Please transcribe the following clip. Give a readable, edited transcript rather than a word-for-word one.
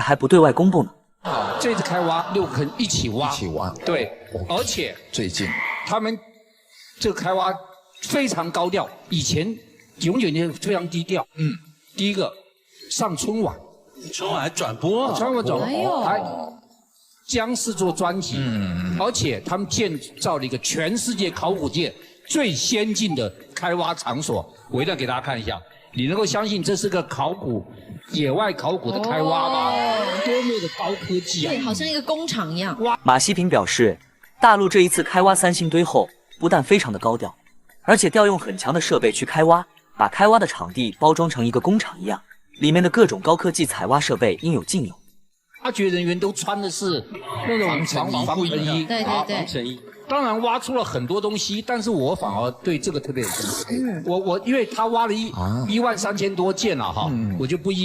还不对外公布呢。这次开挖6坑一起挖，对，而且最近他们这个开挖非常高调，以前永远非常低调。第一个上春晚还转播，还将是做专题，而且他们建造了一个全世界考古界最先进的开挖场所，我一定要给大家看一下。你能够相信这是个野外考古的开挖吗？多么的高科技啊！对，好像一个工厂一样。马希平表示，大陆这一次开挖3星堆后，不但非常的高调，而且调用很强的设备去开挖，把开挖的场地包装成一个工厂一样，里面的各种高科技采挖设备应有尽有。挖掘人员都穿的是那种防尘衣，对，防尘衣。当然挖出了很多东西，但是我反而对这个特别有兴趣。我因为他挖了13000多件了哈，我就不一一